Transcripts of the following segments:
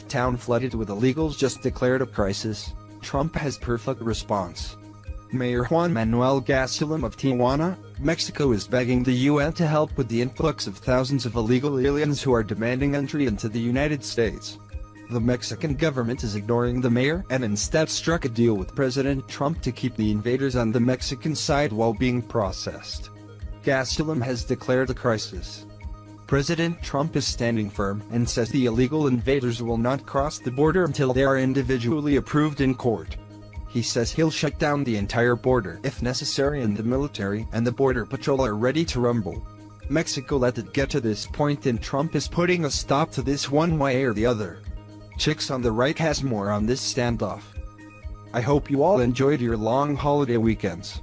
town flooded with illegals just declared a crisis, Trump has perfect response. Mayor Juan Manuel Gastelum of Tijuana, Mexico is begging the UN to help with the influx of thousands of illegal aliens who are demanding entry into the United States. The Mexican government is ignoring the mayor and instead struck a deal with President Trump to keep the invaders on the Mexican side while being processed. Gastelum has declared a crisis. President Trump is standing firm and says the illegal invaders will not cross the border until they are individually approved in court. He says he'll shut down the entire border if necessary, and the military and the border patrol are ready to rumble. Mexico let it get to this point and Trump is putting a stop to this one way or the other. Chicks on the Right has more on this standoff. I hope you all enjoyed your long holiday weekends.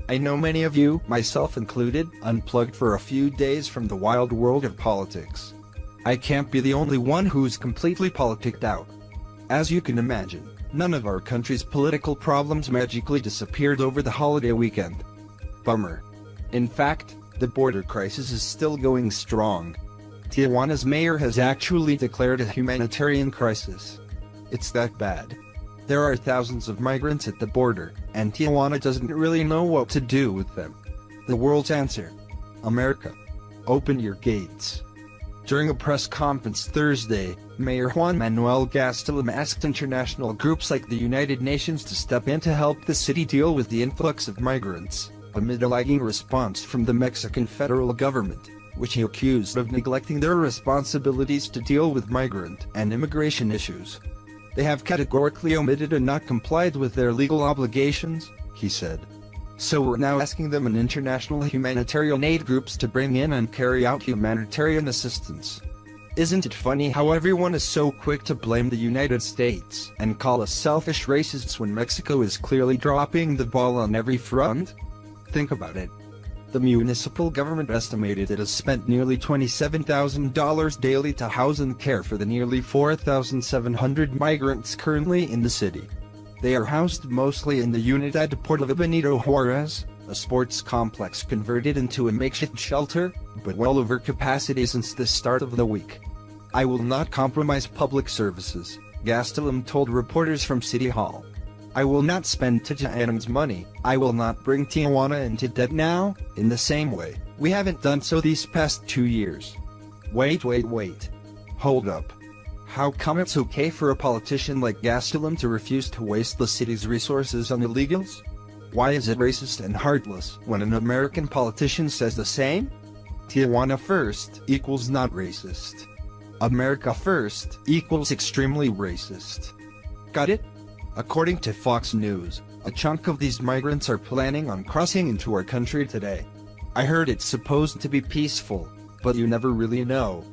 I know many of you, myself included, unplugged for a few days from the wild world of politics. I can't be the only one who's completely politicked out. As you can imagine, none of our country's political problems magically disappeared over the holiday weekend. Bummer. In fact, the border crisis is still going strong. Tijuana's mayor has actually declared a humanitarian crisis. It's that bad. There are thousands of migrants at the border, and Tijuana doesn't really know what to do with them. The world's answer: America. Open your gates. During a press conference Thursday, Mayor Juan Manuel Gastelum asked international groups like the United Nations to step in to help the city deal with the influx of migrants, amid a lagging response from the Mexican federal government, which he accused of neglecting their responsibilities to deal with migrant and immigration issues. They have categorically omitted and not complied with their legal obligations, he said. So we're now asking them and international humanitarian aid groups to bring in and carry out humanitarian assistance. Isn't it funny how everyone is so quick to blame the United States and call us selfish racists when Mexico is clearly dropping the ball on every front? Think about it. The municipal government estimated it has spent nearly $27,000 daily to house and care for the nearly 4,700 migrants currently in the city. They are housed mostly in the Unidad Deportiva Benito Juarez, a sports complex converted into a makeshift shelter, but well over capacity since the start of the week. I will not compromise public services, Gastelum told reporters from City Hall. I will not spend Tijuanans' money. I will not bring Tijuana into debt now, in the same way we haven't done so these past 2 years. Wait. Hold up. How come it's okay for a politician like Gastelum to refuse to waste the city's resources on illegals? Why is it racist and heartless when an American politician says the same? Tijuana first equals not racist. America first equals extremely racist. Got it? According to Fox News, a chunk of these migrants are planning on crossing into our country today. I heard it's supposed to be peaceful, but you never really know.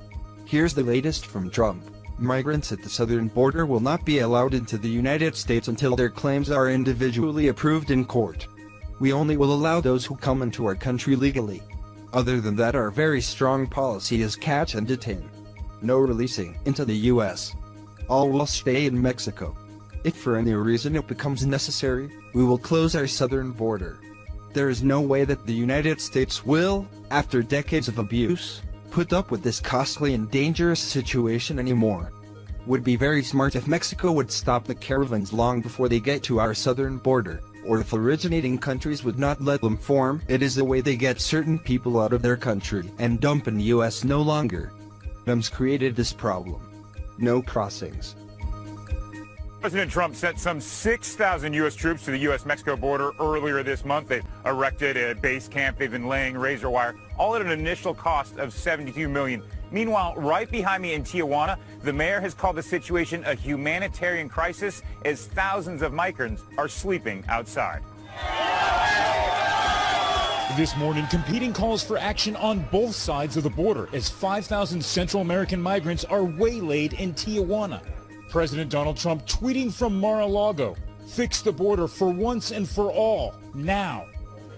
Here's the latest from Trump. Migrants at the southern border will not be allowed into the United States until their claims are individually approved in court. We only will allow those who come into our country legally. Other than that, our very strong policy is catch and detain. No releasing into the U.S. All will stay in Mexico. If for any reason it becomes necessary, we will close our southern border. There is no way that the United States will, after decades of abuse, put up with this costly and dangerous situation anymore. Would be very smart if Mexico would stop the caravans long before they get to our southern border, or if originating countries would not let them form. It is the way they get certain people out of their country and dump in the U.S. no longer. Them's created this problem. No crossings. President Trump sent some 6,000 U.S. troops to the U.S.-Mexico border earlier this month. They've erected a base camp. They've been laying razor wire, all at an initial cost of $72 million. Meanwhile, right behind me in Tijuana, the mayor has called the situation a humanitarian crisis as thousands of migrants are sleeping outside. This morning, competing calls for action on both sides of the border as 5,000 Central American migrants are waylaid in Tijuana. President Donald Trump tweeting from Mar-a-Lago, "Fix the border for once and for all, now."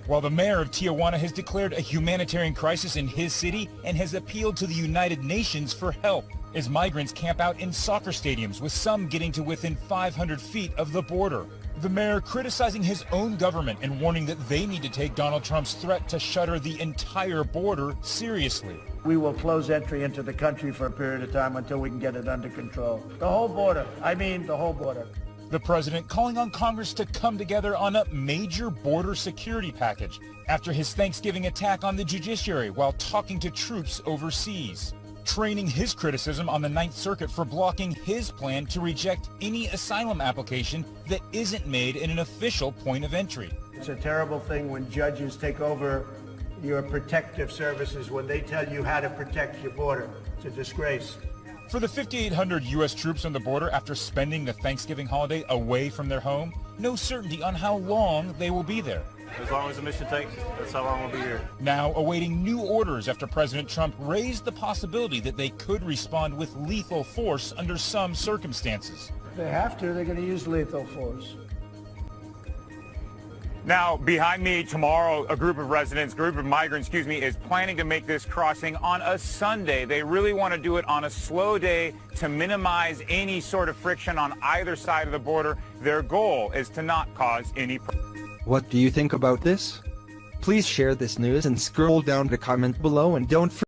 While the mayor of Tijuana has declared a humanitarian crisis in his city and has appealed to the United Nations for help as migrants camp out in soccer stadiums, with some getting to within 500 feet of the border. The mayor criticizing his own government and warning that they need to take Donald Trump's threat to shutter the entire border seriously. We will close entry into the country for a period of time until we can get it under control. The whole border. I mean, the whole border. The president calling on Congress to come together on a major border security package after his Thanksgiving attack on the judiciary while talking to troops overseas. Training his criticism on the Ninth Circuit for blocking his plan to reject any asylum application that isn't made in an official point of entry. It's a terrible thing when judges take over your protective services, when they tell you how to protect your border. It's a disgrace. For the 5,800 U.S. troops on the border after spending the Thanksgiving holiday away from their home, no certainty on how long they will be there. As long as the mission takes, that's how long we'll be here. Now awaiting new orders after President Trump raised the possibility that they could respond with lethal force under some circumstances. If they have to, they're going to use lethal force. Now, behind me tomorrow, a group of migrants, is planning to make this crossing on a Sunday. They really want to do it on a slow day to minimize any sort of friction on either side of the border. Their goal is to not cause any. What do you think about this? Please share this news and scroll down to comment below, and don't forget